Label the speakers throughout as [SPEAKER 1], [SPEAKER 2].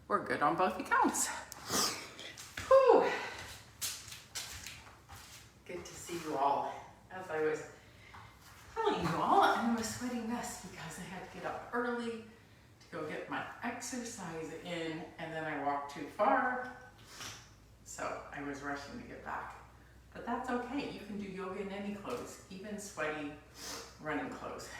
[SPEAKER 1] We're good on both accounts. Whew. Good to see you all. As I was telling you all, I'm a sweaty mess because I had to get up early to go get my exercise in, and then I walked too far. So I was rushing to get back. But that's okay. You can do yoga in any clothes, even sweaty running clothes.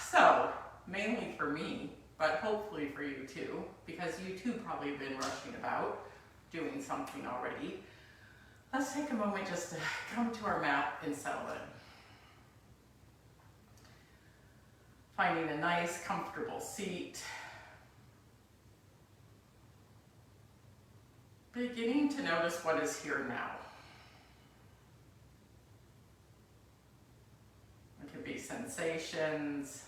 [SPEAKER 1] So, mainly for me, but hopefully for you too, because you too probably have been rushing about doing something already. Let's take a moment just to come to our mat and settle in. Finding a nice, comfortable seat. Beginning to notice what is here now. It could be sensations,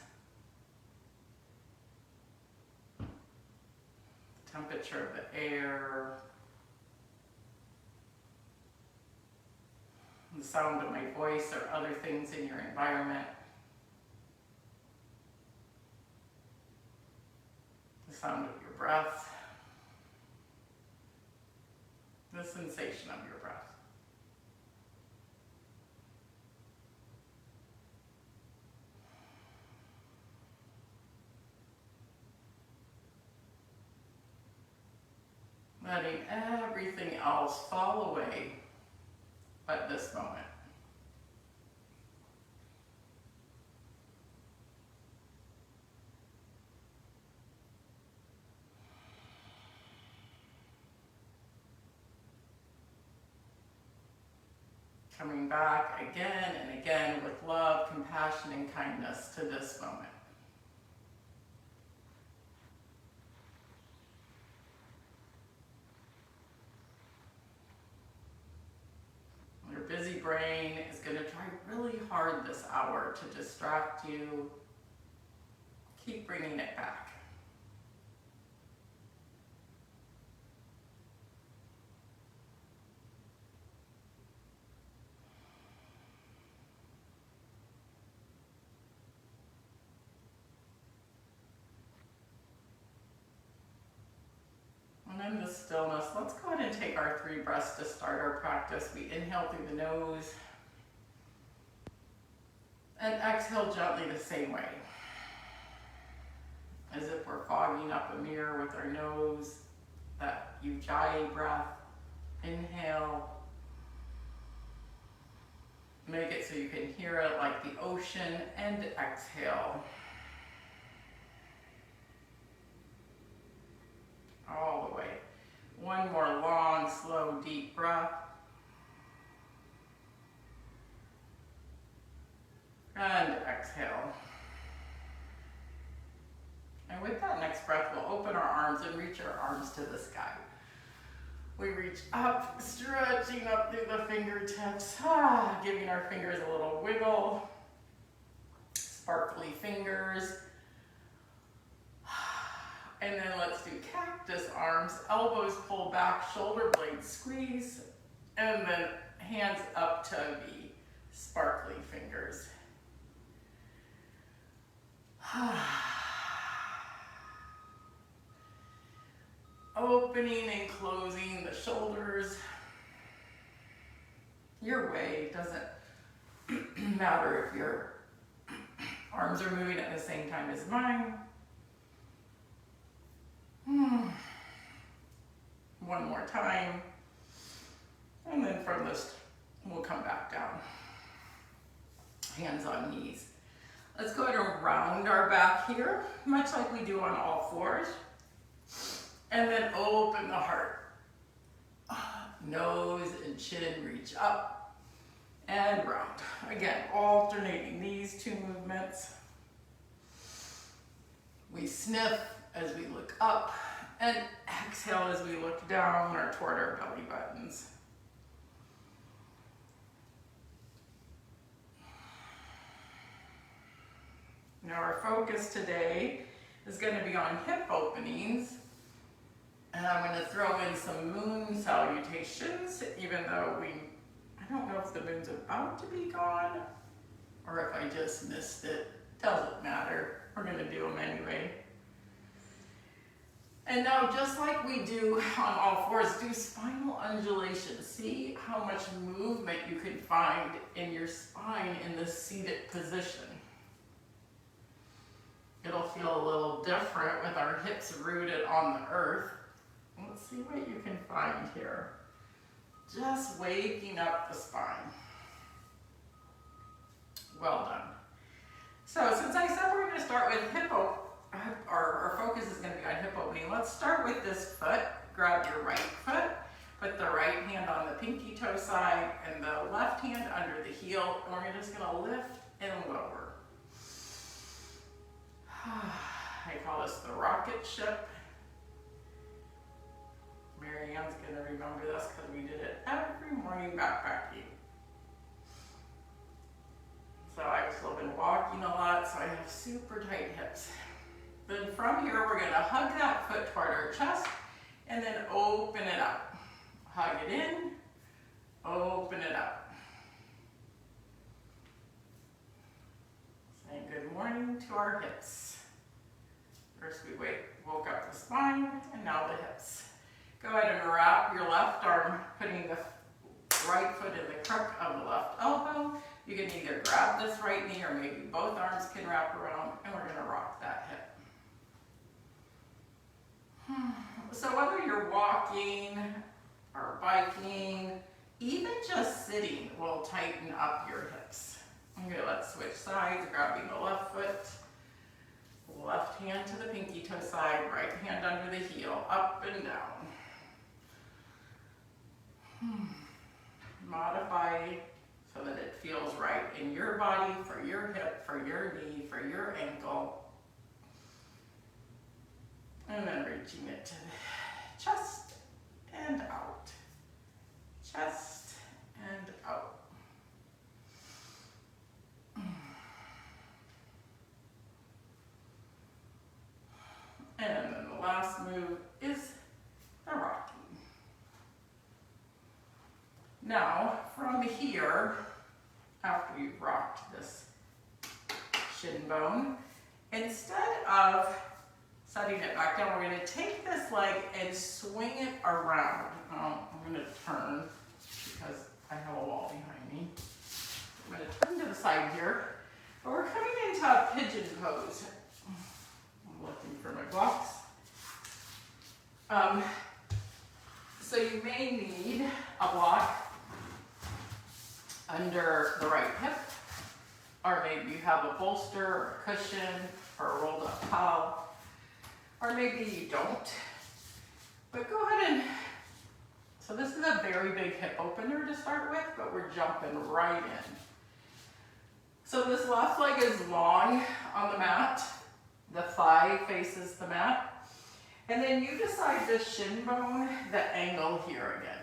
[SPEAKER 1] temperature of the air, the sound of my voice or other things in your environment, the sound of your breath, the sensation of your breath. Letting everything else fall away at this moment. Coming back again and again with love, compassion, and kindness to this moment. Your busy brain is going to try really hard this hour to distract you. Keep bringing it back. And in this stillness, let's go ahead and take our 3 breaths to start our practice. We inhale through the nose and exhale gently the same way. As if we're fogging up a mirror with our nose, that ujjayi breath. Inhale. Make it so you can hear it like the ocean, and exhale. All the way. One more long, slow, deep breath. And exhale. And with that next breath, we'll open our arms and reach our arms to the sky. We reach up, stretching up through the fingertips, giving our fingers a little wiggle. Sparkly fingers. And then let's do cactus arms, elbows pull back, shoulder blades squeeze, and then hands up to V, sparkly fingers. Opening and closing the shoulders your way. It doesn't matter if your arms are moving at the same time as mine. One more time. And then from this, we'll come back down. Hands on knees. Let's go ahead and round our back here, much like we do on all fours. And then open the heart. Nose and chin reach up and round. Again, alternating these 2 movements. We sniff as we look up and exhale as we look down or toward our belly buttons. Now our focus today is going to be on hip openings. And I'm going to throw in some moon salutations, even though I don't know if the moon's about to be gone or if I just missed it. Doesn't matter. We're going to do them anyway. And now, just like we do on all fours, do spinal undulation. See how much movement you can find in your spine in this seated position. It'll feel a little different with our hips rooted on the earth. Let's see what you can find here. Just waking up the spine. Well done. So since I said we're going to start with hip opening, our focus is going to be on hip opening. Let's start with this foot. Grab your right foot, put the right hand on the pinky toe side and the left hand under the heel, and we're just going to lift and lower. I call this the rocket ship. Marianne's going to remember this because we did it every morning backpacking. So I've still been walking a lot, so I have super tight hips. Then from here, we're going to hug that foot toward our chest and then open it up. Hug it in, open it up. Saying good morning to our hips. First we woke up the spine, and now the hips. Go ahead and wrap your left arm, putting the right foot in the crook of the left elbow. You can either grab this right knee or maybe both arms can wrap around, and we're going to rock that hip. So whether you're walking or biking, even just sitting will tighten up your hips. Okay, let's switch sides, grabbing the left foot, left hand to the pinky toe side, right hand under the heel, up and down. Modify so that it feels right in your body, for your hip, for your knee, for your ankle. And then reaching it to the chest and out. Chest and out. And then the last move is the rocking. Now, from here, after you've rocked this shin bone, instead of setting it back down, we're going to take this leg and swing it around. I'm going to turn because I have a wall behind me. I'm going to turn to the side here, but we're coming into a pigeon pose. I'm looking for my blocks. So you may need a block under the right hip, or maybe you have a bolster or a cushion or a rolled up towel, or maybe you don't. But go ahead and, so this is a very big hip opener to start with, but we're jumping right in. So this left leg is long on the mat, the thigh faces the mat, and then you decide the shin bone, the angle here again.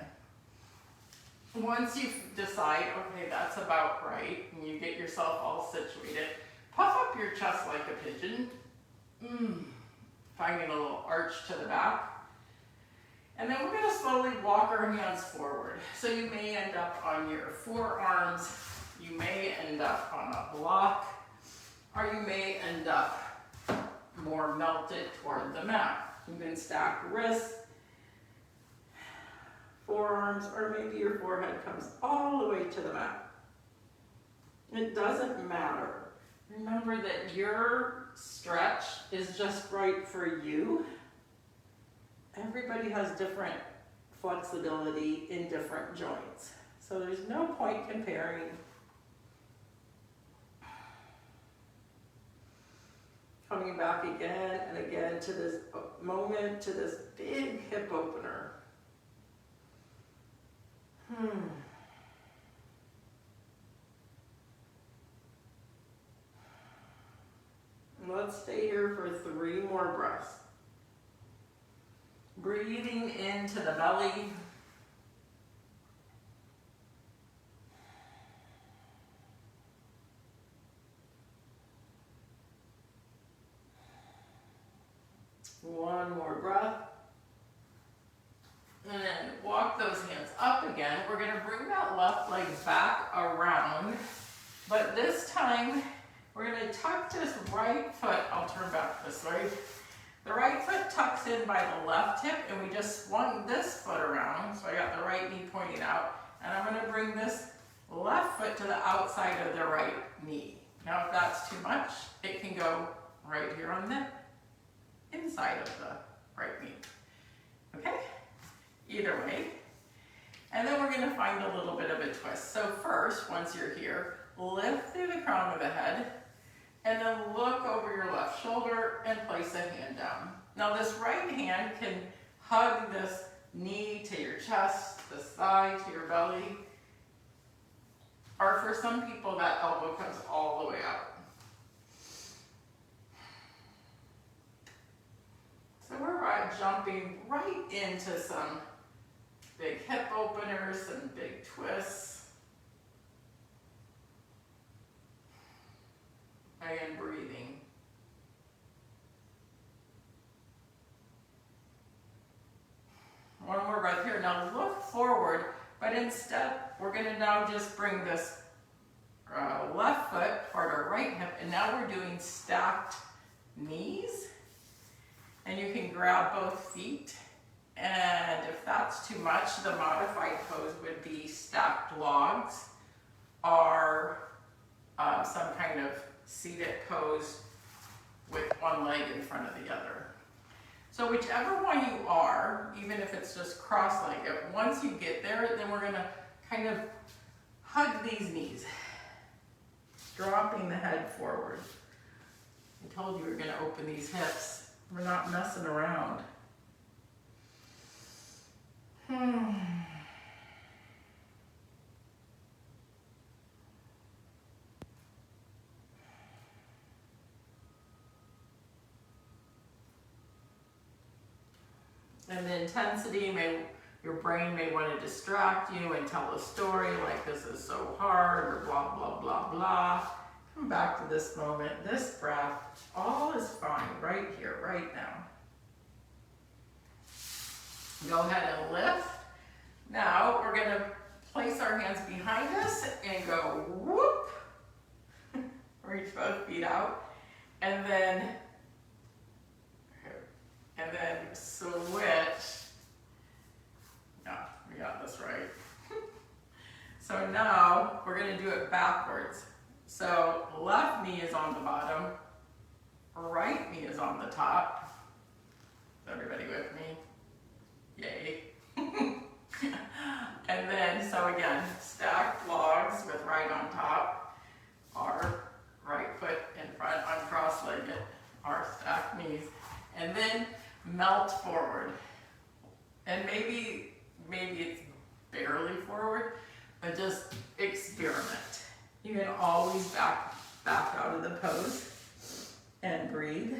[SPEAKER 1] Once you decide, okay, that's about right, and you get yourself all situated, puff up your chest like a pigeon, finding a little arch to the back. And then we're going to slowly walk our hands forward. So you may end up on your forearms, you may end up on a block, or you may end up more melted toward the mat. You can stack wrists, forearms, or maybe your forehead comes all the way to the mat. It doesn't matter. Remember that your stretch is just right for you. Everybody has different flexibility in different joints. So there's no point comparing. Coming back again and again to this moment, to this big hip opener. Let's stay here for 3 more breaths. Breathing into the belly. One more breath. And then walk those hands up again. We're going to bring that left leg back around. But this time, we're going to tuck this right foot, I'll turn back this way. The right foot tucks in by the left hip, and we just swung this foot around, so I got the right knee pointing out, and I'm going to bring this left foot to the outside of the right knee. Now if that's too much, it can go right here on the inside of the right knee. Okay? Either way. And then we're going to find a little bit of a twist. So first, once you're here, lift through the crown of the head, and then look over your left shoulder and place a hand down. Now this right hand can hug this knee to your chest, this thigh to your belly, or for some people that elbow comes all the way out. So we're jumping right into some big hip openers and big twists. And breathing. One more breath here. Now look forward, but instead we're going to now just bring this left foot toward our right hip, and now we're doing stacked knees. And you can grab both feet, and if that's too much, the modified pose would be stacked logs or some kind of seated pose with one leg in front of the other. So whichever one you are, even if it's just cross-legged, once you get there, then we're going to kind of hug these knees, dropping the head forward. I told you we were going to open these hips. We're not messing around. And the intensity, your brain may want to distract you and tell a story like this is so hard or blah, blah, blah, blah. Come back to this moment, this breath. All is fine right here, right now. Go ahead and lift. Now we're going to place our hands behind us and go whoop. Reach both feet out. And then switch. Yeah, we got this right. So now we're going to do it backwards. So left knee is on the bottom, right knee is on the top. Is everybody with me? Yay. And then, so again, stacked logs with right on top, our right foot in front, uncross-legged, our stacked knees. And then melt forward. And maybe it's barely forward, but just experiment. You can always back out of the pose and breathe.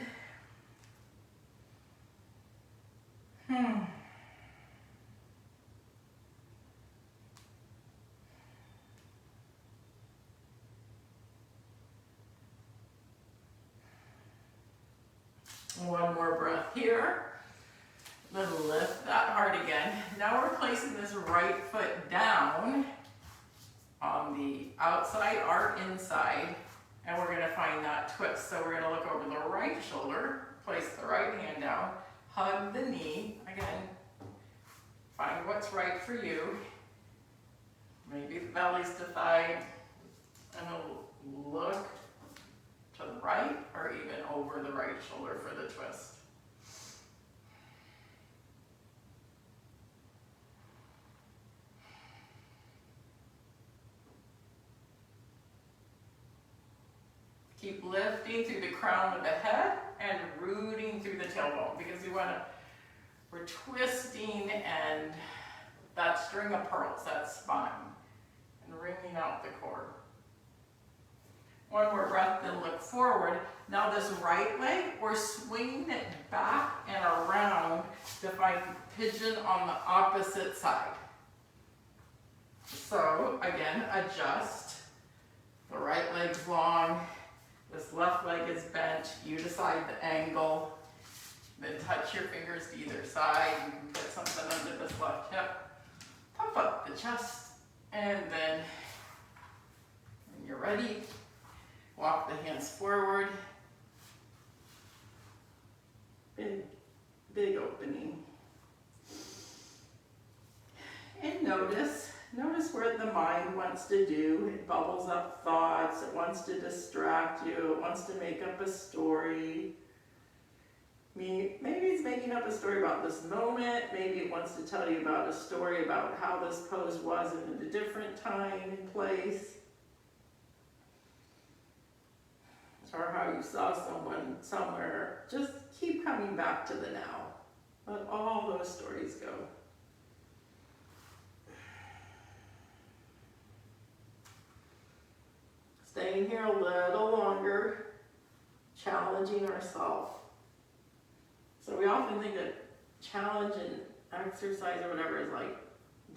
[SPEAKER 1] One more breath here. Then lift that heart again. Now we're placing this right foot down on the outside or inside, and we're going to find that twist. So we're going to look over the right shoulder, place the right hand down, hug the knee. Again, find what's right for you. Maybe the belly's defined, and we'll look to the right or even over the right shoulder for the twist. Keep lifting through the crown of the head and rooting through the tailbone, because we're twisting and that string of pearls, that spine, and wringing out the core. One more breath, then look forward. Now this right leg, we're swinging it back and around to find pigeon on the opposite side. So again, adjust. The right leg's long. This left leg is bent. You decide the angle. Then touch your fingers to either side. You can put something under this left hip. Pump up the chest. And then when you're ready, walk the hands forward. Big wants to do. It bubbles up thoughts, it wants to distract you, it wants to make up a story. Maybe it's making up a story about this moment, maybe it wants to tell you about a story about how this pose was in a different time and place. Or how you saw someone somewhere. Just keep coming back to the now. Let all those stories go. Staying here a little longer, challenging ourselves. So we often think that challenge and exercise or whatever is like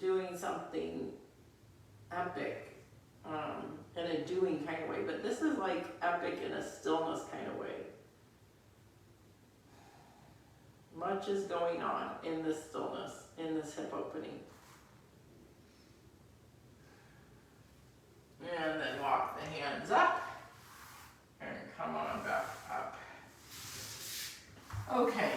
[SPEAKER 1] doing something epic in a doing kind of way, but this is like epic in a stillness kind of way. Much is going on in this stillness, in this hip opening. And then walk the hands up and come on back up. Okay.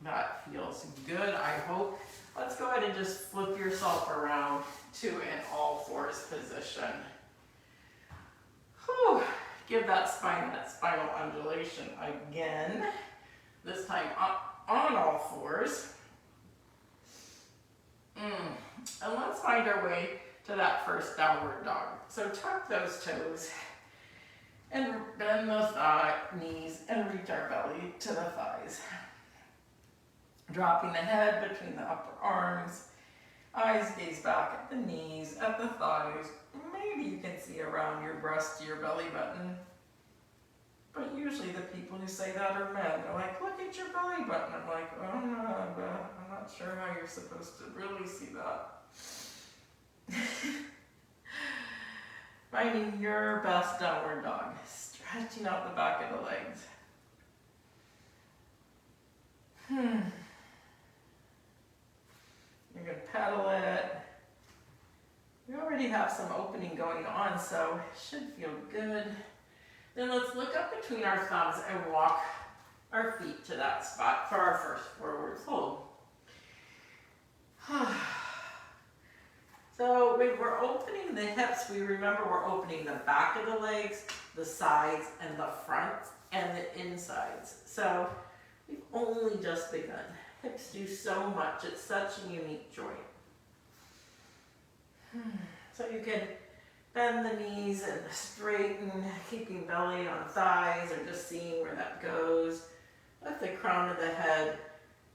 [SPEAKER 1] That feels good, I hope. Let's go ahead and just flip yourself around to an all fours position. Whew. Give that spine that spinal undulation again. This time on all fours. And let's find our way to that first downward dog. So tuck those toes and bend the knees and reach our belly to the thighs. Dropping the head between the upper arms. Eyes gaze back at the knees, at the thighs. Maybe you can see around your breast to your belly button. But usually the people who say that are men. They're like, look at your belly button. I'm like, oh no, I'm not sure how you're supposed to really see that. Finding your best downward dog. Stretching out the back of the legs. You're going to pedal it. We already have some opening going on, so it should feel good. Then let's look up between our thumbs and walk our feet to that spot for our first forward fold. So when we're opening the hips, we remember we're opening the back of the legs, the sides, and the front, and the insides. So we've only just begun. Hips do so much. It's such a unique joint. So you can bend the knees and straighten, keeping belly on thighs or just seeing where that goes. Let the crown of the head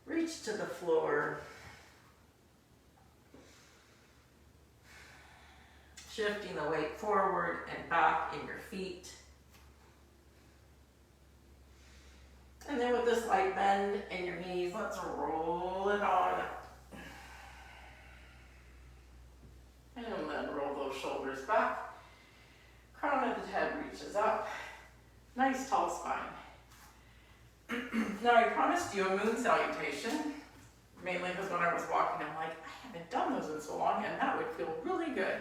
[SPEAKER 1] reach to the floor. Shifting the weight forward and back in your feet. And then with this light bend in your knees, let's roll it on up. And then roll those shoulders back. Crown of the head reaches up. Nice tall spine. Now I promised you a moon salutation, mainly because when I was walking, I'm like, I haven't done those in so long, and that would feel really good.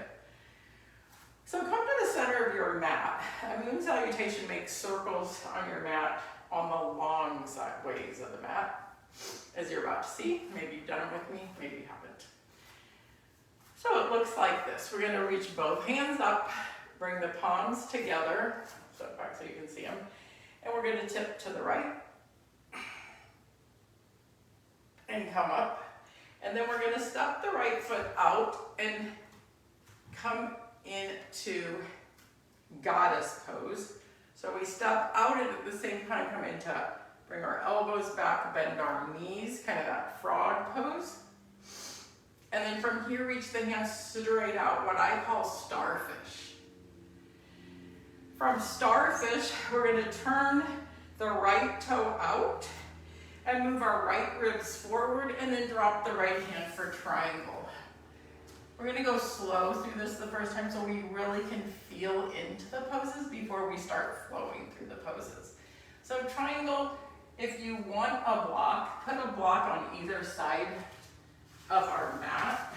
[SPEAKER 1] So come to the center of your mat. A moon salutation makes circles on your mat on the long sideways of the mat, as you're about to see. Maybe you've done it with me, maybe you haven't. So it looks like this. We're going to reach both hands up, bring the palms together, step back so you can see them, and we're going to tip to the right and come up. And then we're going to step the right foot out and come into goddess pose. So we step out and at the same time come into, bring our elbows back, bend our knees, kind of that frog pose. And then from here, reach the hands straight out, what I call starfish. From starfish, we're going to turn the right toe out and move our right ribs forward and then drop the right hand for triangle. We're going to go slow through this the first time so we really can feel into the poses before we start flowing through the poses. So triangle, if you want a block, put a block on either side of our mat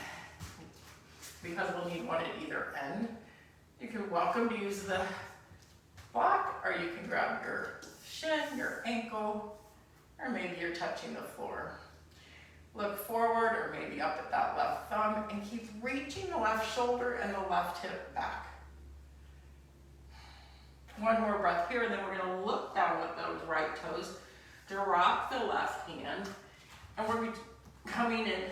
[SPEAKER 1] because we'll need one at either end. You're welcome to use the block, or you can grab your shin, your ankle, or maybe you're touching the floor. Look forward or maybe up at that left thumb and keep reaching the left shoulder and the left hip back. One more breath here, and then we're going to look down with those right toes, drop the left hand, and we're coming in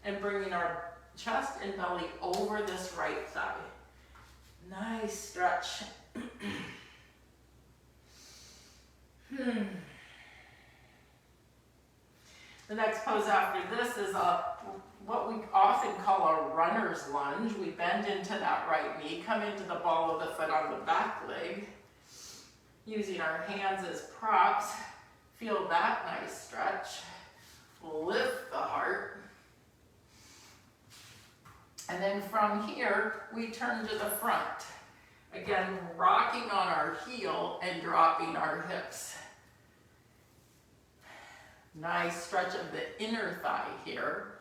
[SPEAKER 1] and bringing our chest and belly over this right thigh. Nice stretch. The next pose after this is what we often call a runner's lunge. We bend into that right knee, come into the ball of the foot on the back leg, using our hands as props. Feel that nice stretch. Lift the heart. And then from here, we turn to the front. Again, rocking on our heel and dropping our hips. Nice stretch of the inner thigh here.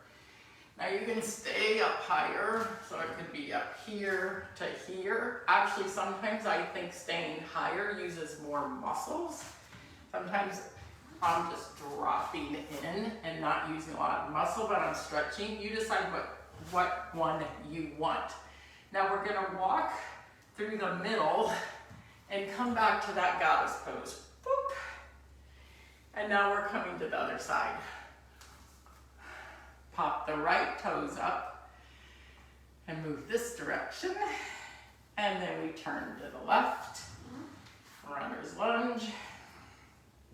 [SPEAKER 1] Now you can stay up higher, so it could be up here to here. Actually, sometimes I think staying higher uses more muscles. Sometimes I'm just dropping in and not using a lot of muscle, but I'm stretching. You decide what one you want. Now we're gonna walk through the middle and come back to that goddess pose. Boop. And now we're coming to the other side. Pop the right toes up and move this direction. And then we turn to the left. Runner's lunge.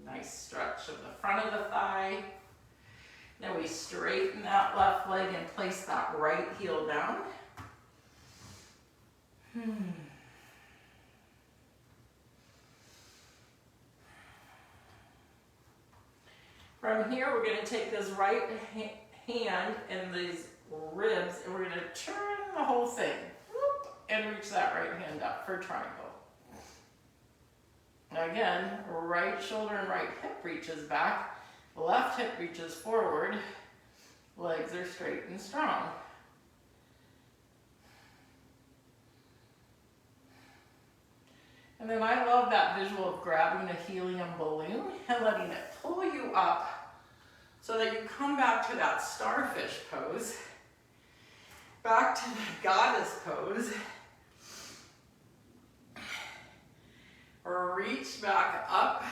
[SPEAKER 1] Nice stretch of the front of the thigh. Then we straighten that left leg and place that right heel down. From here, we're going to take this right hand and these ribs, and we're going to turn the whole thing. Whoop, and reach that right hand up for triangle. Again, right shoulder and right hip reaches back. Left hip reaches forward. Legs are straight and strong. And then I love that visual of grabbing a helium balloon and letting it pull you up so that you come back to that starfish pose, back to the goddess pose, reach back up,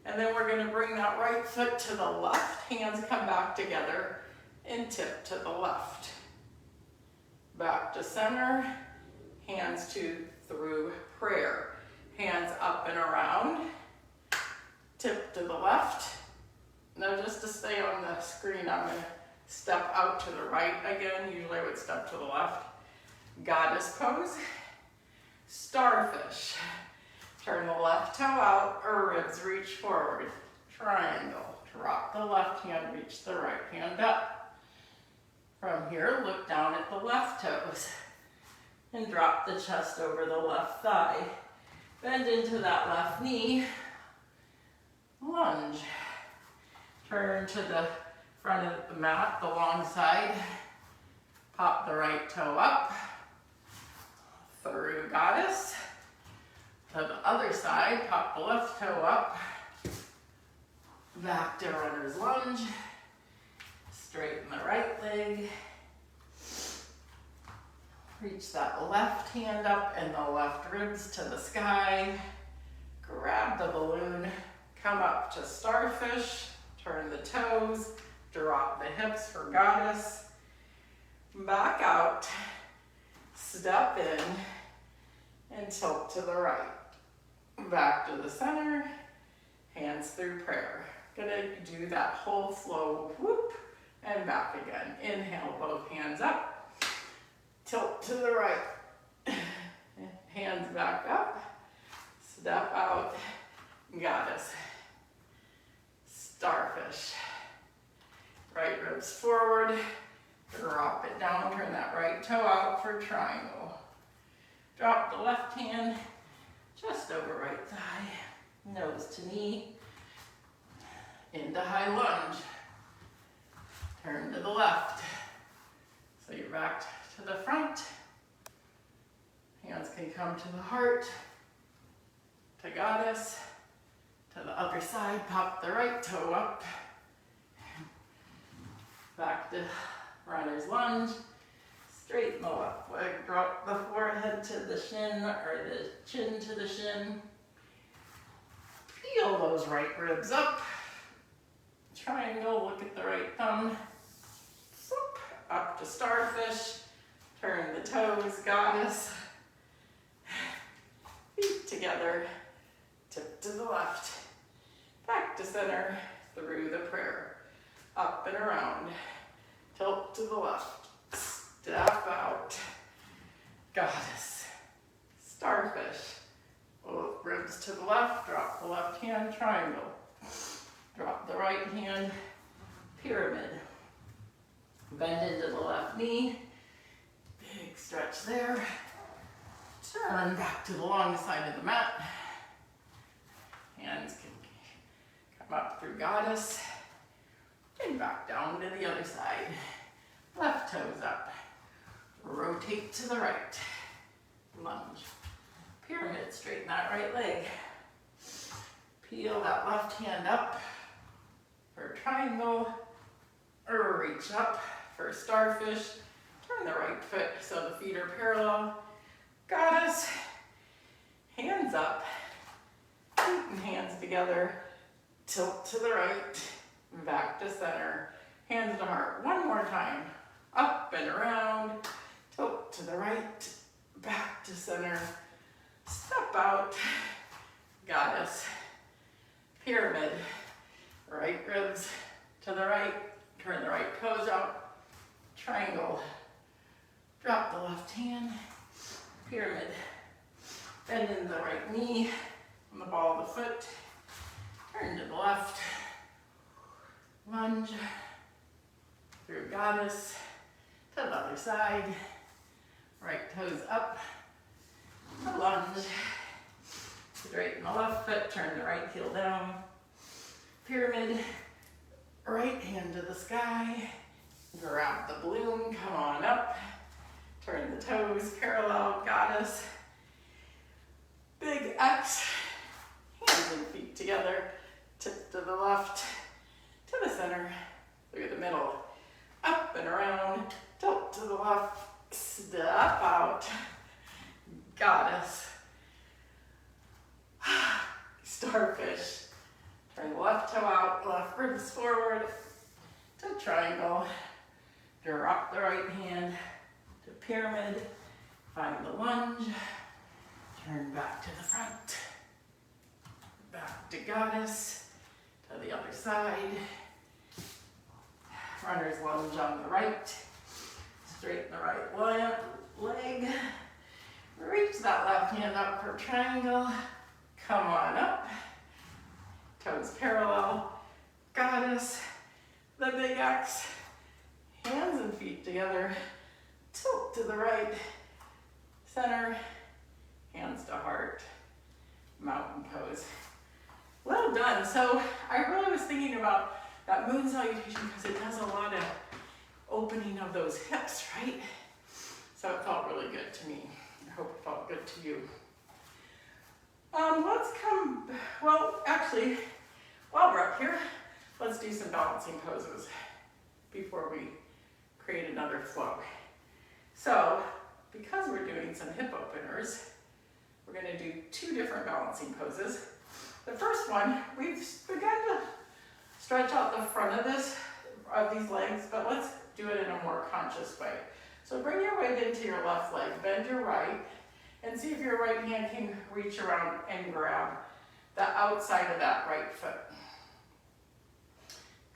[SPEAKER 1] and then we're going to bring that right foot to the left, hands come back together, and tip to the left. Back to center, hands to through prayer. Hands up and around, tip to the left. Now just to stay on the screen, I'm going to step out to the right again. Usually I would step to the left. Goddess pose, starfish. Turn the left toe out, or ribs reach forward. Triangle, drop the left hand, reach the right hand up. From here, look down at the left toes and drop the chest over the left thigh. Bend into that left knee, lunge. Turn to the front of the mat, the long side. Pop the right toe up, through goddess. To the other side, pop the left toe up, back to runner's lunge, straighten the right leg, reach that left hand up and the left ribs to the sky, grab the balloon, come up to starfish, turn the toes, drop the hips for goddess, back out, step in, and tilt to the right. Back to the center, hands through prayer. Gonna do that whole flow, whoop, and back again. Inhale, both hands up, tilt to the right, hands back up, step out, goddess, starfish. Right ribs forward, drop it down, turn that right toe out for triangle. Drop the left hand, just over right thigh, nose to knee, into high lunge. Turn to the left. So you're back to the front. Hands can come to the heart, to goddess, to the other side, pop the right toe up, Back to runner's lunge. Straighten the left leg, drop the forehead to the shin or the chin to the shin. Peel those right ribs up. Triangle, look at the right thumb. Swoop, up to starfish. Turn the toes, goddess. Feet together. Tip to the left. Back to center through the prayer. Up and around. Tilt to the left. Step out. Goddess. Starfish. Both ribs to the left. Drop the left hand, triangle. Drop the right hand, pyramid. Bend into the left knee. Big stretch there. Turn back to the long side of the mat. Hands can come up through goddess. And back down to the other side. Left toes up. Rotate to the right. Lunge. Pyramid, straighten that right leg. Peel that left hand up for triangle. Or reach up for starfish. Turn the right foot so the feet are parallel. Goddess. Hands up. Feet and hands together. Tilt to the right. Back to center. Hands to heart. One more time. Up and around. Tilt to the right. Back to center. Step out. Goddess. Pyramid. Right ribs to the right. Turn the right toes out. Triangle. Drop the left hand. Pyramid. Bend in the right knee on the ball of the foot. Turn to the left. Lunge. Through goddess. To the other side. Right toes up. Lunge. Straighten the left foot. Turn the right heel down. Pyramid. Right hand to the sky. Grab the balloon. Come on up. Turn the toes parallel. Goddess. Big X. Hands and feet together. Tip to the left. To the center. Through the middle. Up and around. Tilt to the left. Step out. Goddess. Starfish. Turn the left toe out, left ribs forward to triangle. Drop the right hand to pyramid. Find the lunge. Turn back to the front. Back to goddess. To the other side. Runner's lunge on the right. Straighten the right leg. Reach that left hand up for triangle. Come on up. Toes parallel. Goddess. The big X. Hands and feet together. Tilt to the right. Center. Hands to heart. Mountain pose. Well done. So I really was thinking about that moon salutation because it does a lot of opening of those hips, right? So it felt really good to me. I hope it felt good to you. Actually, while we're up here, let's do some balancing poses before we create another flow. So, because we're doing some hip openers, we're going to do two different balancing poses. The first one, we've begun to stretch out the front of these legs, but let's do it in a more conscious way. So bring your weight into your left leg, bend your right, and see if your right hand can reach around and grab the outside of that right foot.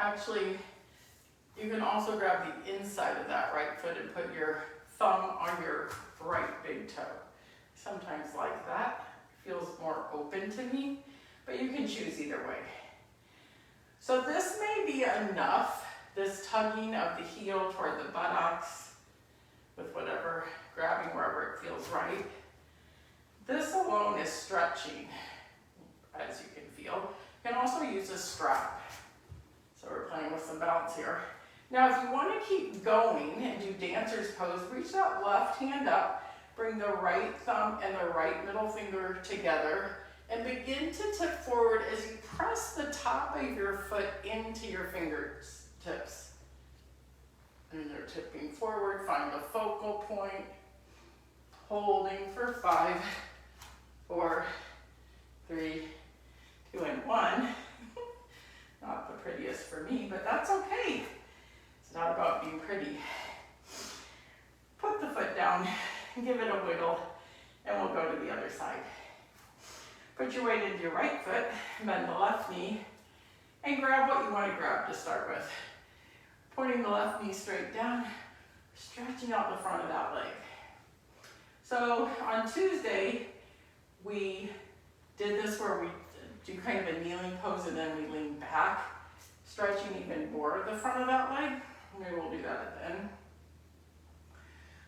[SPEAKER 1] Actually, you can also grab the inside of that right foot and put your thumb on your right big toe. Sometimes like that. Feels more open to me, but you can choose either way. So this may be enough, this tugging of the heel toward the buttocks with whatever, grabbing wherever it feels right. This alone is stretching, as you can feel. You can also use a strap. So we're playing with some balance here. Now, if you want to keep going and do dancer's pose, reach that left hand up, bring the right thumb and the right middle finger together, and begin to tip forward as you press the top of your foot into your fingertips. And they're tipping forward, find the focal point, holding for 5, 4, 3, 2, and 1. Not the prettiest for me, but that's okay. It's not about being pretty. Put the foot down, give it a wiggle, and we'll go to the other side. Put your weight into your right foot, bend the left knee, and grab what you want to grab to start with. Pointing the left knee straight down, stretching out the front of that leg. So on Tuesday, we did this where we do kind of a kneeling pose and then we lean back, stretching even more the front of that leg. Maybe we'll do that at the end.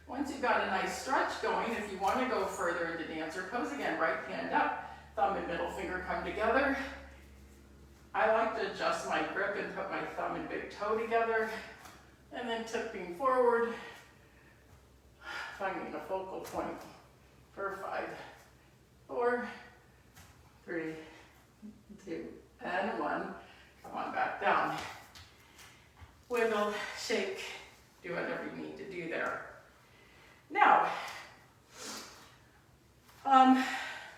[SPEAKER 1] Once you've got a nice stretch going, if you want to go further into dancer pose, again, right hand up, thumb and middle finger come together. I like to adjust my grip and put my thumb and big toe together, and then tipping forward, finding a focal point for 5, 4, 3, 2, and 1. Come on back down. Wiggle, shake, do whatever you need to do there. Now,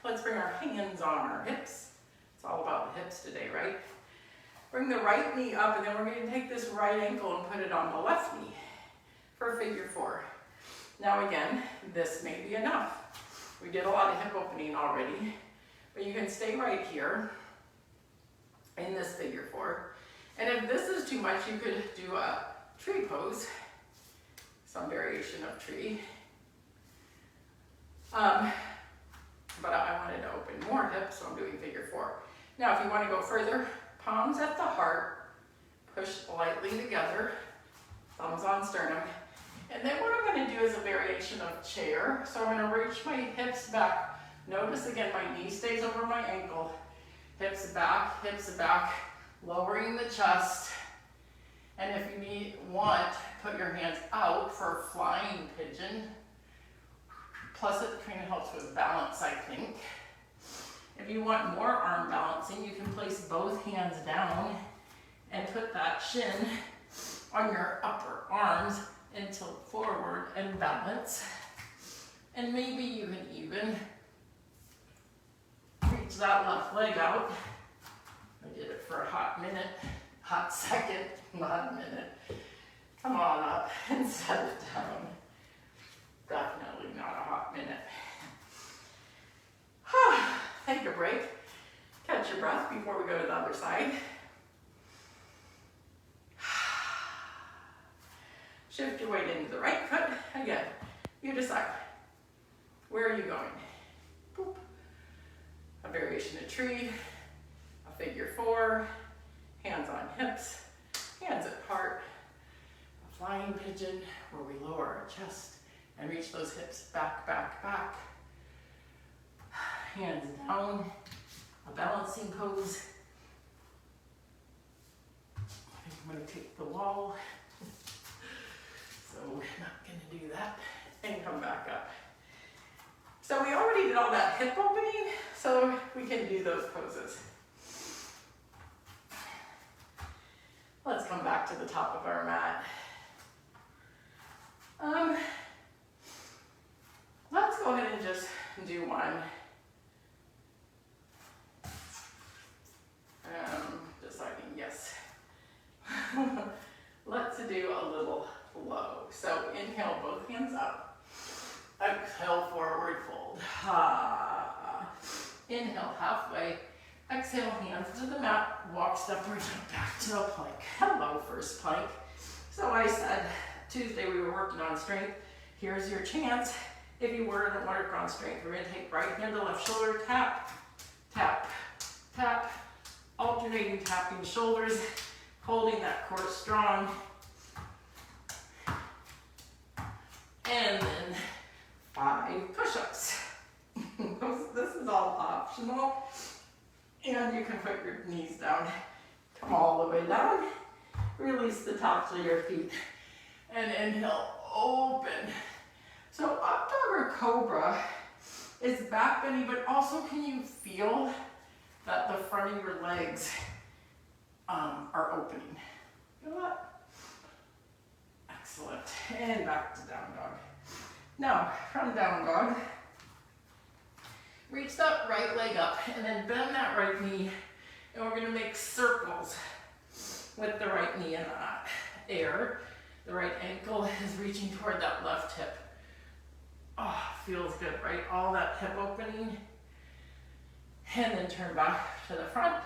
[SPEAKER 1] let's bring our hands on our hips. It's all about the hips today, right? Bring the right knee up, and then we're going to take this right ankle and put it on the left knee for a figure 4. Now again, this may be enough. We did a lot of hip opening already, but you can stay right here in this figure 4. And if this is too much, you could do a tree pose, some variation of tree. But I wanted to open more hips, so I'm doing figure 4. Now, if you want to go further, palms at the heart, push lightly together, thumbs on sternum. And then what I'm going to do is a variation of chair. So I'm going to reach my hips back. Notice again, my knee stays over my ankle. Hips back, lowering the chest. And if you want, put your hands out for a flying pigeon. Plus it kind of helps with balance, I think. If you want more arm balancing, you can place both hands down and put that shin on your upper arms and tilt forward and balance. And maybe you can even reach that left leg out. I did it for a hot second, not a minute. Come on up and set it down. Definitely not a hot minute. Take a break. Catch your breath before we go to the other side. Shift your weight into the right foot. Again, you decide. Where are you going? Boop. A variation of tree, a figure 4, hands on hips, hands at heart, a flying pigeon where we lower our chest and reach those hips back, back, back. Hands down, a balancing pose. I think I'm going to take the wall. So we're not going to do that. And come back up. So we already did all that hip opening, so we can do those poses. Let's come back to the top of our mat. Let's go ahead and just do one. Deciding yes. Let's do a little flow. So inhale, both hands up. Exhale, forward fold. Inhale, halfway. Exhale, hands to the mat. Walk, step, or jump back to a plank. Hello, first plank. So I said Tuesday we were working on strength. Here's your chance. If you were to work on strength, we're going to take right hand to left shoulder, tap, tap, tap. Alternating tapping shoulders, holding that core strong. And then 5 push-ups. This is all optional. And you can put your knees down. Come all the way down. Release the tops of your feet. And inhale, open. So up dog or cobra is back bending, but also can you feel that the front of your legs are opening? Feel that? Excellent. And back to down dog. Now, from down dog, reach that right leg up and then bend that right knee, and we're going to make circles with the right knee in the air. The right ankle is reaching toward that left hip. Oh, feels good, right? All that hip opening. And then turn back to the front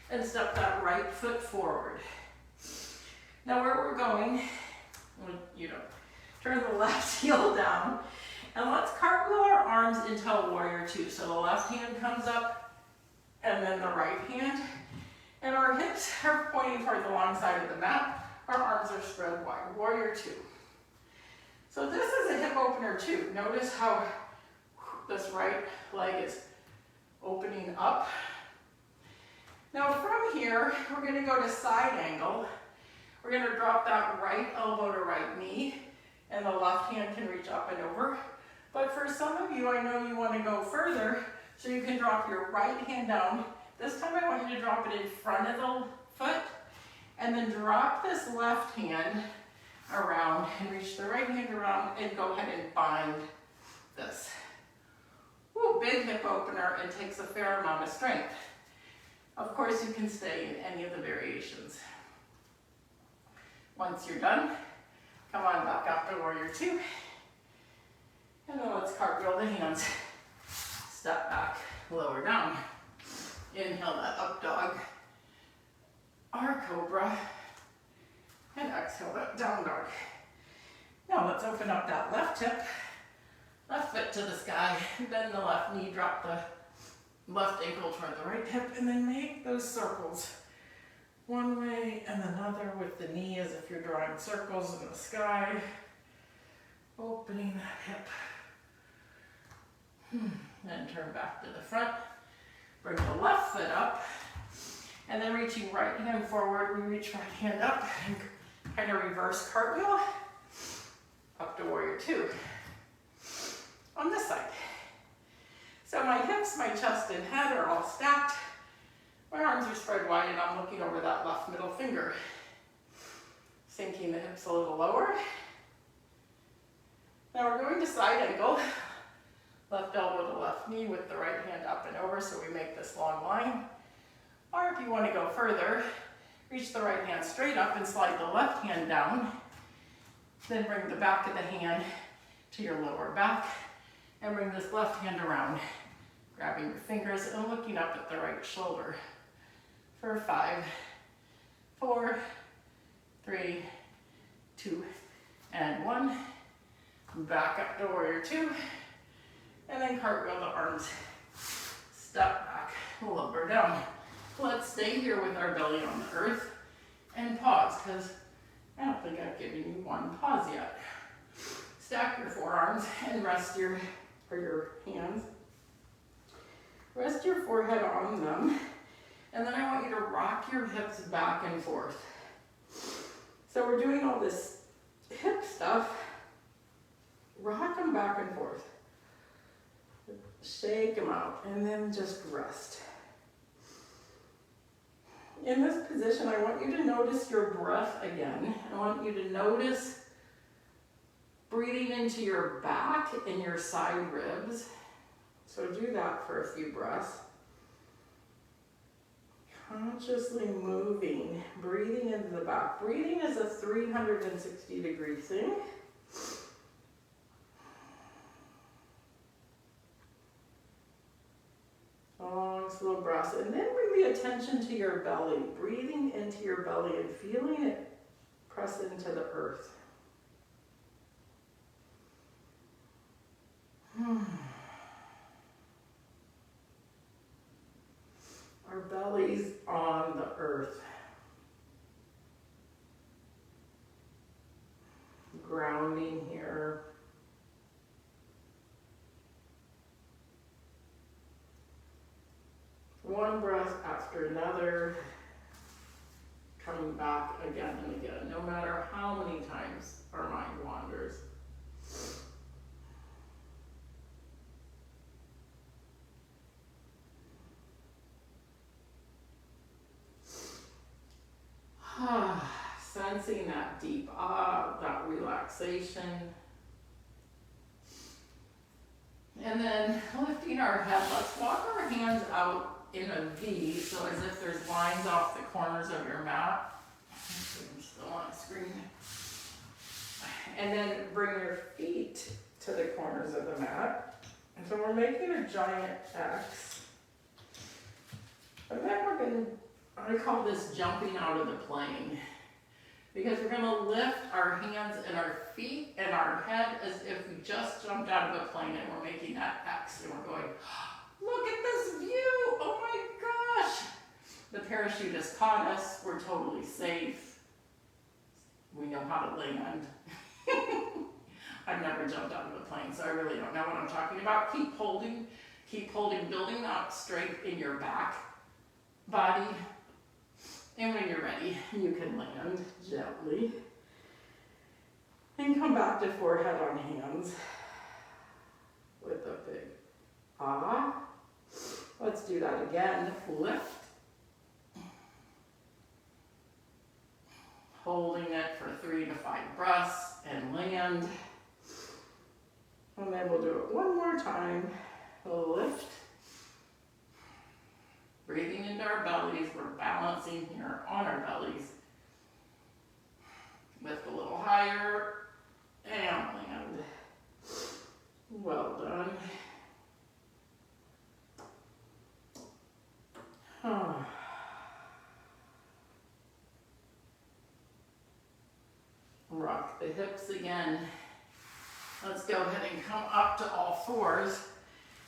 [SPEAKER 1] and step that right foot forward. Now where we're going, turn the left heel down, and let's cartwheel our arms into a warrior two. So the left hand comes up, and then the right hand. And our hips are pointing toward the long side of the mat. Our arms are spread wide, warrior two. So this is a hip opener too. Notice how this right leg is opening up. Now from here, we're going to go to side angle. We're going to drop that right elbow to right knee, and the left hand can reach up and over. But for some of you, I know you want to go further, so you can drop your right hand down. This time I want you to drop it in front of the foot, and then drop this left hand around and reach the right hand around and go ahead and bind this. Woo, big hip opener and takes a fair amount of strength. Of course, you can stay in any of the variations. Once you're done, come on back up to warrior two. And then let's cartwheel the hands. Step back, lower down. Inhale that up dog, our cobra, and exhale that down dog. Now let's open up that left hip, left foot to the sky, bend the left knee, drop the left ankle toward the right hip, and then make those circles. One way and another with the knee as if you're drawing circles in the sky. Opening that hip. Then turn back to the front. Bring the left foot up. And then reaching right hand forward, we reach right hand up and kind of reverse cartwheel. Up to warrior two. On this side. So my hips, my chest, and head are all stacked. My arms are spread wide and I'm looking over that left middle finger. Sinking the hips a little lower. Now we're going to side angle. Left elbow to left knee with the right hand up and over so we make this long line. Or if you want to go further, reach the right hand straight up and slide the left hand down. Then bring the back of the hand to your lower back and bring this left hand around. Grabbing your fingers and looking up at the right shoulder. For 5, 4, 3, 2, and 1. Back up to warrior two. And then cartwheel the arms. Step back, lumber down. Let's stay here with our belly on the earth and pause, because I don't think I've given you one pause yet. Stack your forearms and rest your hands. Rest your forehead on them. And then I want you to rock your hips back and forth. So we're doing all this hip stuff. Rock them back and forth. Shake them out and then just rest. In this position, I want you to notice your breath again. I want you to notice breathing into your back and your side ribs. So do that for a few breaths. Consciously moving, breathing into the back. Breathing is a 360-degree thing. Long, slow breaths. And then bring the attention to your belly. Breathing into your belly and feeling it press into the earth. Our belly's on the earth. Grounding here. One breath after another. Coming back again and again, no matter how many times our mind wanders. sensing that deep that relaxation. And then lifting our head, let's walk our hands out in a V, so as if there's lines off the corners of your mat. I'm still on screen. And then bring your feet to the corners of the mat. And so we're making a giant X. And then we're going to, I call this jumping out of the plane. Because we're going to lift our hands and our feet and our head as if we just jumped out of a plane, and we're making that X, and we're going, look at this view, oh my gosh. The parachute has caught us, we're totally safe. We know how to land. I've never jumped out of a plane, so I really don't know what I'm talking about. Keep holding, building up strength in your back body. And when you're ready, you can land gently. And come back to forehead on hands with a big ah. Let's do that again. Lift. Holding it for 3 to 5 breaths and land. And then we'll do it one more time. Lift. Breathing into our bellies, we're balancing here on our bellies. Lift a little higher and land. Well done. Rock the hips again. Let's go ahead and come up to all fours.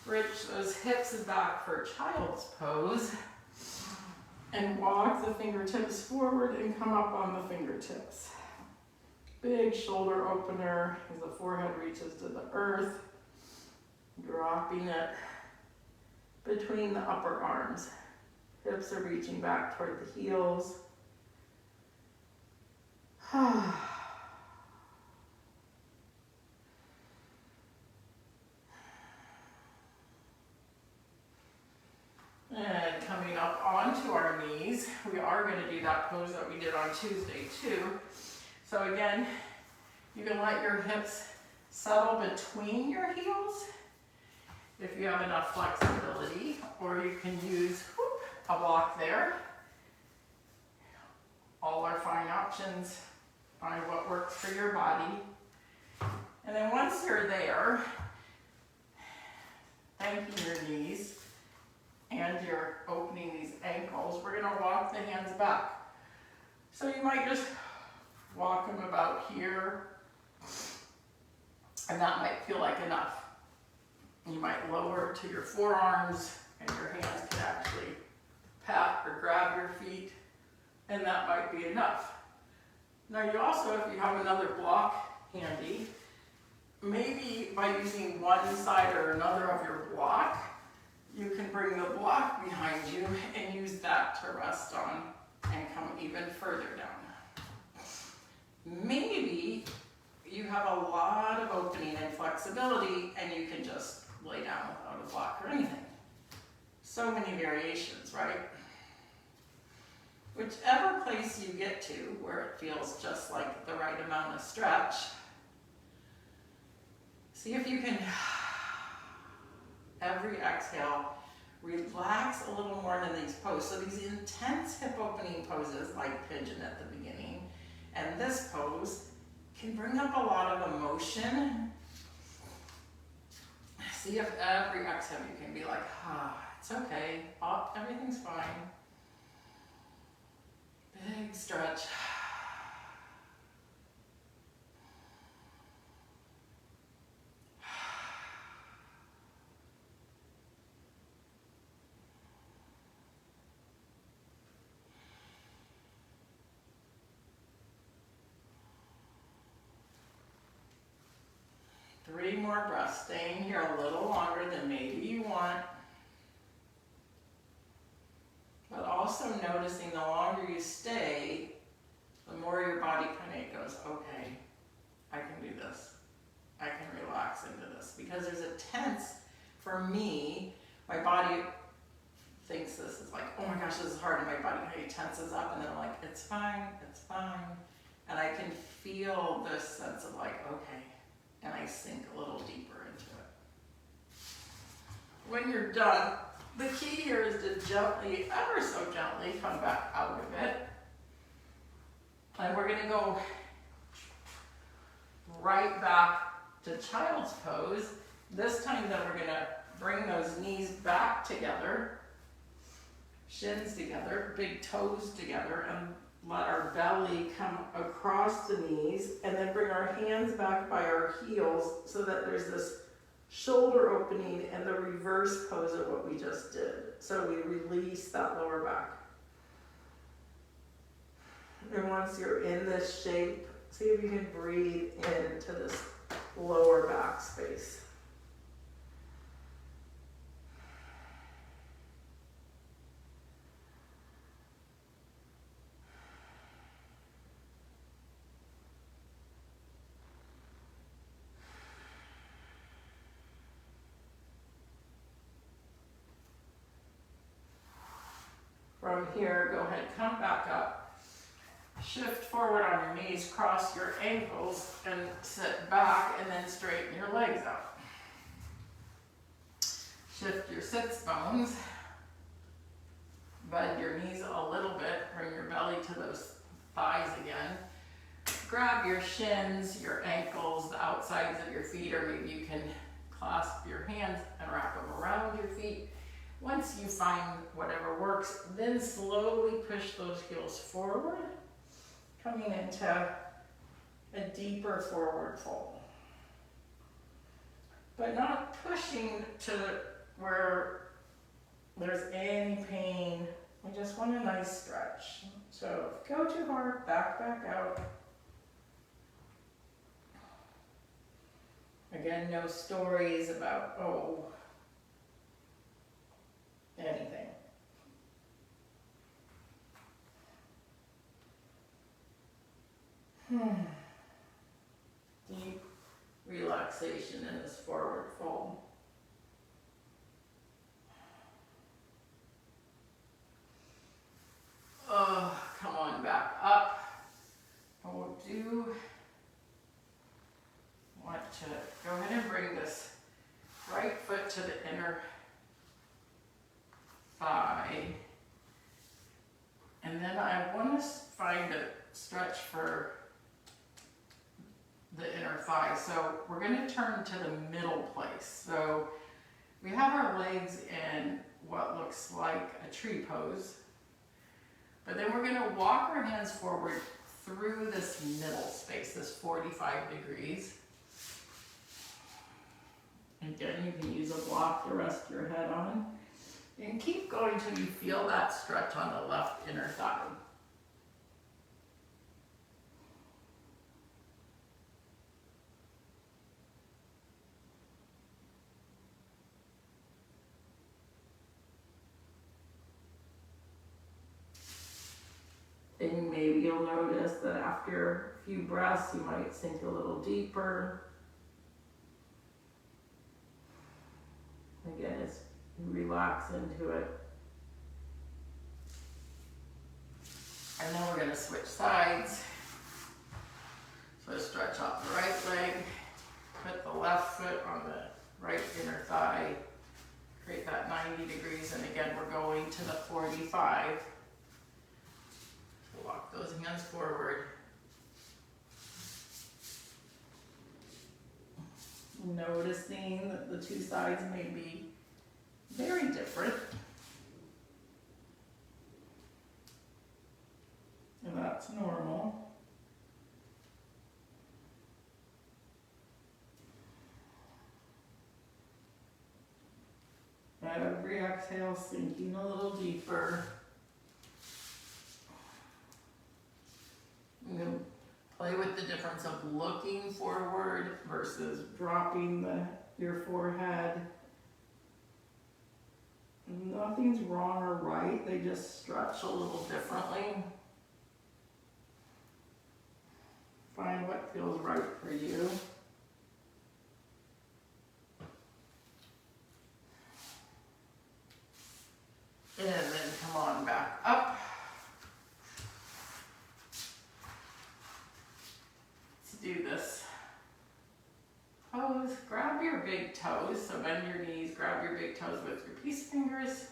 [SPEAKER 1] Reach those hips back for child's pose. And walk the fingertips forward and come up on the fingertips. Big shoulder opener as the forehead reaches to the earth. Dropping it between the upper arms. Hips are reaching back toward the heels. And coming up onto our knees, we are going to do that pose that we did on Tuesday too. So again, you can let your hips settle between your heels if you have enough flexibility, or you can use a block there. All are fine options. Find what works for your body. And then once you're there, thanking your knees, and you're opening these ankles, we're going to walk the hands back. So you might just walk them about here, and that might feel like enough. You might lower to your forearms, and your hands can actually pat or grab your feet, and that might be enough. Now you also, if you have another block handy, maybe by using one side or another of your block, you can bring the block behind you and use that to rest on and come even further down. Maybe you have a lot of opening and flexibility and you can just lay down without a block or anything. So many variations, right? Whichever place you get to where it feels just like the right amount of stretch, see if you can, every exhale, relax a little more than these poses. So these intense hip opening poses like pigeon at the beginning and this pose can bring up a lot of emotion. See if every exhale you can be like, it's okay, everything's fine. Big stretch. 3 more breaths, staying here a little longer than maybe you want. But also noticing the longer you stay, the more your body kind of goes, okay, I can do this. I can relax into this. Because there's a tense, for me, my body thinks this is like, oh my gosh, this is hard, and my body kind of tenses up, and then I'm like, it's fine, And I can feel this sense of like, okay, and I sink a little deeper into it. When you're done, the key here is to gently, ever so gently, come back out of it. And we're gonna go right back to child's pose. This time then we're gonna bring those knees back together, shins together, big toes together, and let our belly come across the knees, and then bring our hands back by our heels so that there's this shoulder opening and the reverse pose of what we just did. So we release that lower back. And once you're in this shape, see if you can breathe into this lower back space. From here, go ahead, come back up. Shift forward on your knees, cross your ankles, and sit back, and then straighten your legs out. Shift your sits bones. Bend your knees a little bit, bring your belly to those thighs again. Grab your shins, your ankles, the outsides of your feet, or maybe you can clasp your hands and wrap them around your feet. Once you find whatever works, then slowly push those heels forward, coming into a deeper forward fold. But not pushing to where there's any pain. We just want a nice stretch. So if you go too hard, back out. Again, no stories about, anything. Deep relaxation in this forward fold. Come on back up. And we'll want to go ahead and bring this right foot to the inner thigh. And then I want to find a stretch for the inner thigh. So we're going to turn to the middle place. So we have our legs in what looks like a tree pose. But then we're going to walk our hands forward through this middle space, this 45 degrees. Again, you can use a block to rest your head on. And keep going till you feel that stretch on the left inner thigh. And maybe you'll notice that after a few breaths, you might sink a little deeper. Again, it's relax into it. And then we're going to switch sides. So stretch out the right leg, put the left foot on the right inner thigh, create that 90 degrees, and again, we're going to the 45. Walk those hands forward. Noticing that the two sides may be very different. And that's normal. At every exhale, sinking a little deeper. I'm going to play with the difference of looking forward versus dropping your forehead. Nothing's wrong or right, they just stretch a little differently. Find what feels right for you. And then come on back up. grab your big toes with your peace fingers.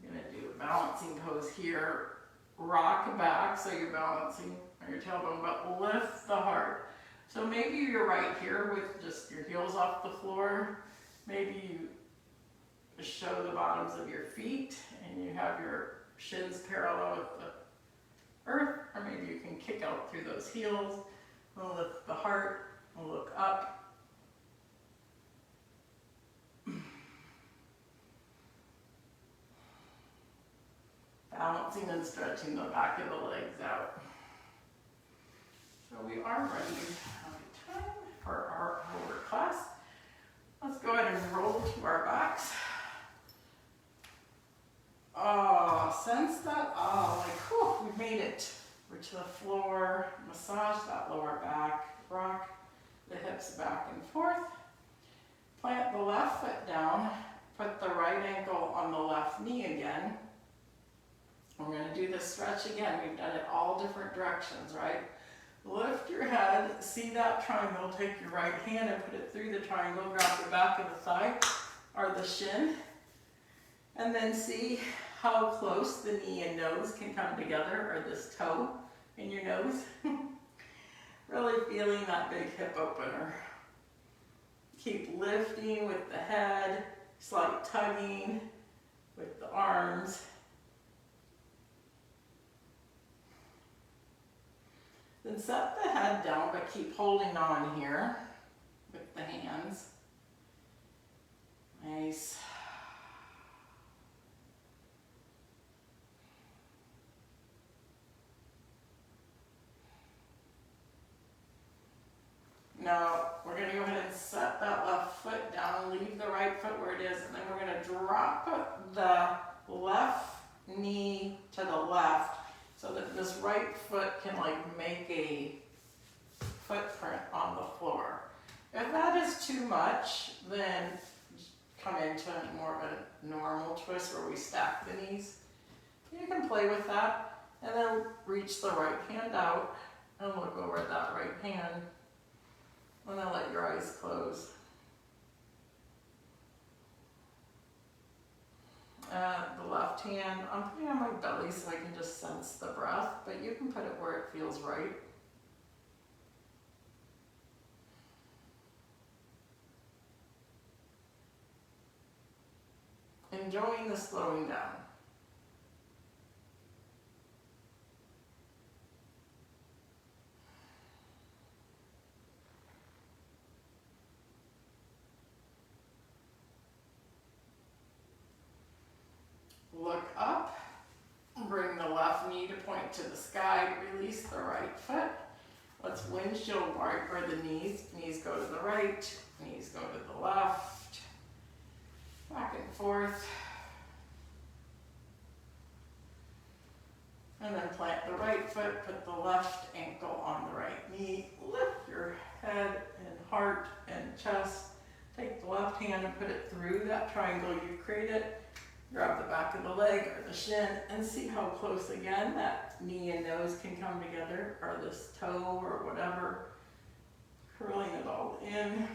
[SPEAKER 1] You're gonna do a balancing pose here. Rock back so you're balancing on your tailbone, but lift the heart. So maybe you're right here with just your heels off the floor. Maybe you show the bottoms of your feet and you have your shins parallel with the earth, or maybe you can kick out through those heels and lift the heart and look up. Balancing and stretching the back of the legs out. So we are ready time for our lower class. Let's go ahead and roll to our backs. Oh, sense that, oh, like, whew, we made it. We're to the floor, massage that lower back, rock the hips back and forth. Plant the left foot down, put the right ankle on the left knee again. We're going to do this stretch again. We've done it all different directions, right? Lift your head, see that triangle, take your right hand and put it through the triangle, grab the back of the thigh or the shin, and then see how close the knee and nose can come together, or this toe in your nose. Really feeling that big hip opener. Keep lifting with the head, slight tugging with the arms. Then set the head down, but keep holding on here with the hands. Nice. Now, we're going to go ahead and set that left foot down, leave the right foot where it is, and then we're going to drop the left knee to the left so that this right foot can like make a footprint on the floor. If that is too much, then come into more of a normal twist where we stack the knees. You can play with that, and then reach the right hand out and look over at that right hand. And then let your eyes close. The left hand, I'm putting on my belly so I can just sense the breath, but you can put it where it feels right. Enjoying the slowing down. Look up, bring the left knee to point to the sky, release the right foot. Let's windshield wiper the knees. Knees go to the right, knees go to the left, back and forth. And then plant the right foot, put the left ankle on the right knee, lift your head and heart and chest. Take the left hand and put it through that triangle you created. Grab the back of the leg or the shin and see how close again that knee and nose can come together, or this toe or whatever. Curling it all in,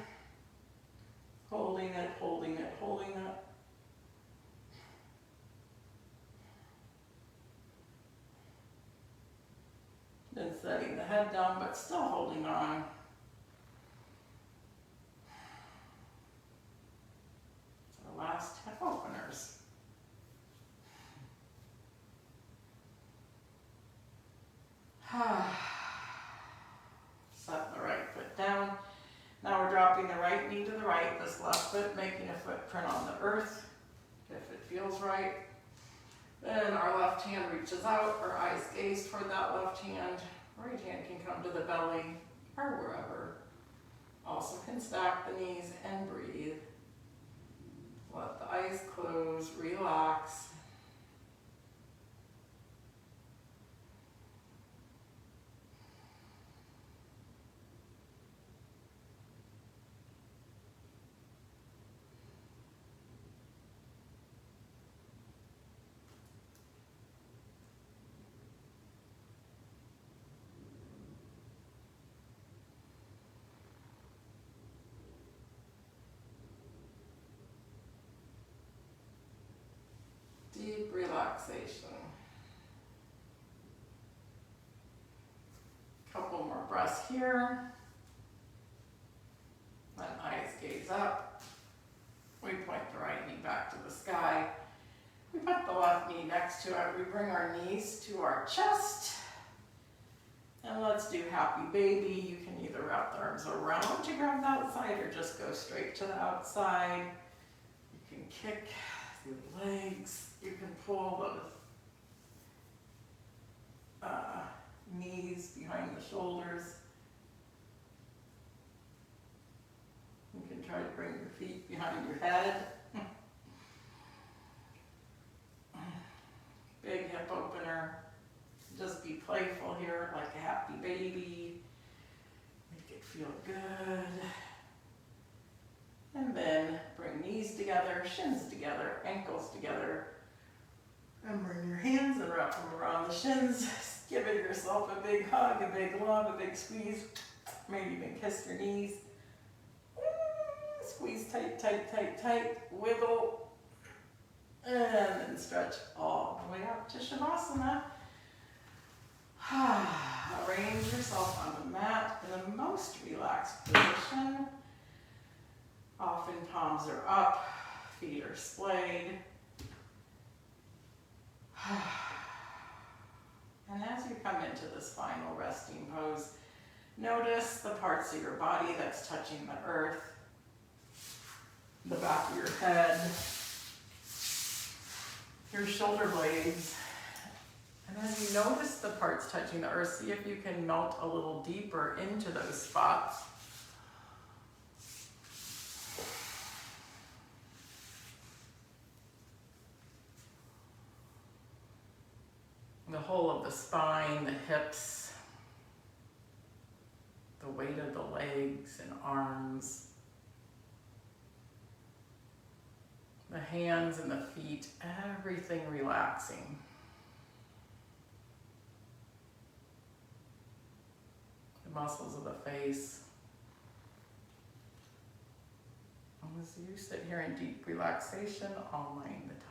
[SPEAKER 1] holding it, holding it, holding it. Then setting the head down but still holding on. So last hip openers. Set the right foot down. Now we're dropping the right knee to the right, this left foot making a footprint on the earth, if it feels right. Then our left hand reaches out, our eyes gaze toward that left hand. Right hand can come to the belly or wherever. Also can stack the knees and breathe. Let the eyes close, relax. deep relaxation. Couple more breaths here. Let eyes gaze up. We point the right knee back to the sky. We put the left knee next to it. We bring our knees to our chest. And let's do happy baby. You can either wrap the arms around to grab the outside or just go straight to the outside. You can kick through the legs. You can pull the knees behind the shoulders. You can try to bring your feet behind your head. Big hip opener. Just be playful here, like a happy baby. Make it feel good. And then bring knees together, shins together, ankles together. And bring your hands and wrap them around the shins. Give yourself a big hug, a big love, a big squeeze. Maybe even kiss your knees. Squeeze tight, tight, tight, tight. Wiggle. And then stretch all the way up to Shavasana. Arrange yourself on the mat in the most relaxed position. Often palms are up, feet are splayed. And as you come into this final resting pose, notice the parts of your body that's touching the earth, the back of your head, your shoulder blades. And as you notice the parts touching the earth, see if you can melt a little deeper into those spots. The whole of the spine, the hips, the weight of the legs and arms, the hands and the feet, everything relaxing. The muscles of the face. And as you sit here in deep relaxation, I'll mind the time.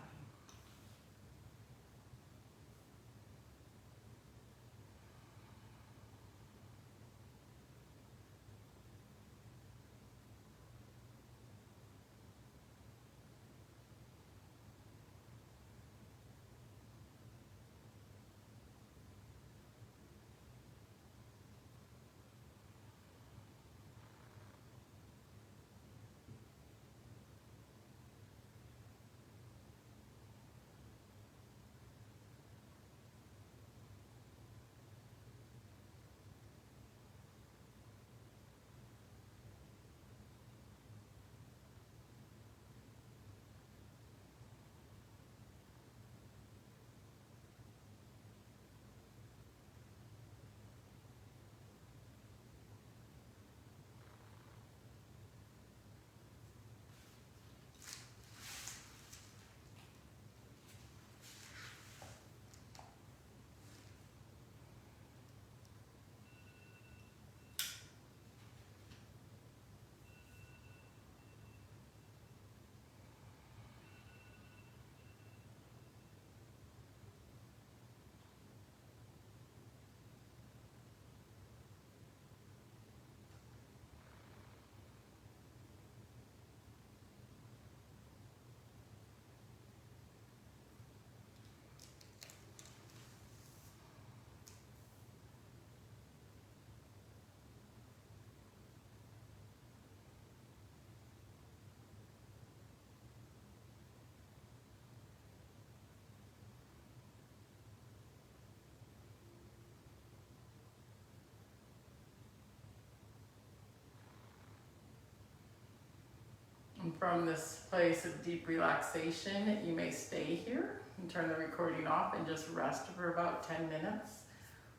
[SPEAKER 1] And from this place of deep relaxation, you may stay here and turn the recording off and just rest for about 10 minutes.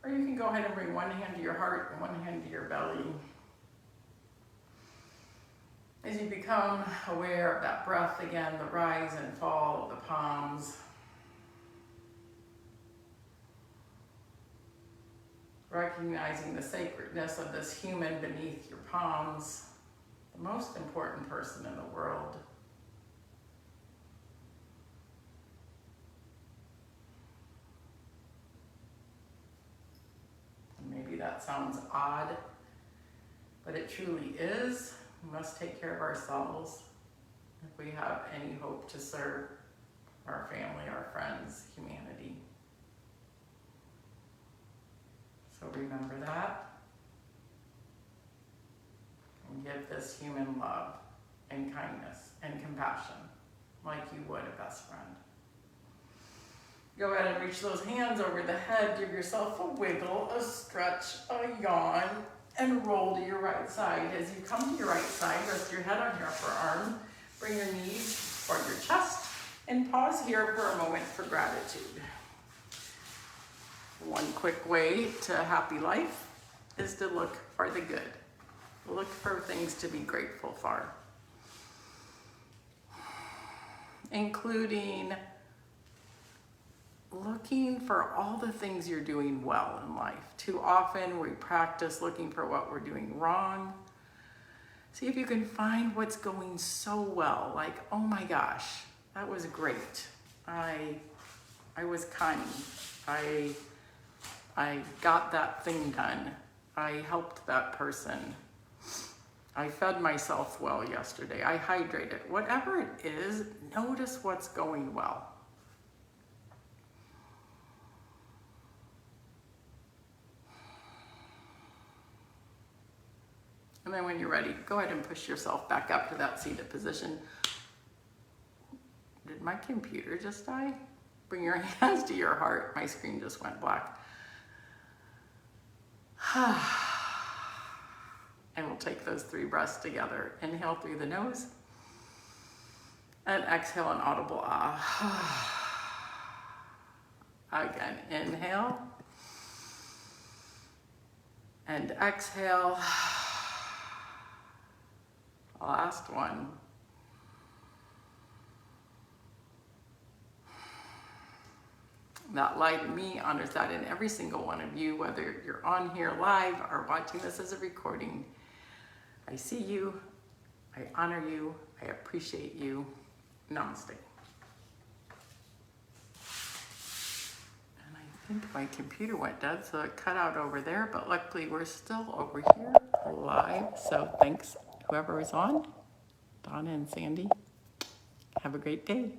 [SPEAKER 1] Or you can go ahead and bring one hand to your heart and one hand to your belly. As you become aware of that breath again, the rise and fall of the palms. Recognizing the sacredness of this human beneath your palms. The most important person in the world. that sounds odd, but it truly is. We must take care of ourselves if we have any hope to serve our family, our friends, humanity. So remember that. And give this human love and kindness and compassion like you would a best friend. Go ahead and reach those hands over the head. Give yourself a wiggle, a stretch, a yawn, and roll to your right side. As you come to your right side, rest your head on your upper arm. Bring your knees toward your chest and pause here for a moment for gratitude. One quick way to a happy life is to look for the good. Look for things to be grateful for, including looking for all the things you're doing well in life. Too often we practice looking for what we're doing wrong. See if you can find what's going so well, like, oh my gosh, that was great. I was kind. I got that thing done. I helped that person. I fed myself well yesterday. I hydrated. Whatever it is, notice what's going well. And then when you're ready, go ahead and push yourself back up to that seated position. Did my computer just die? Bring your hands to your heart. My screen just went black. And we'll take those 3 breaths together. Inhale through the nose. And exhale an audible ah. Again, inhale. And exhale. Last one. That light in me honors that in every single one of you, whether you're on here live or watching this as a recording. I see you, I honor you, I appreciate you. Namaste. And I think my computer went dead, so it cut out over there, but luckily we're still over here live. So thanks, whoever is on, Donna and Sandy. Have a great day.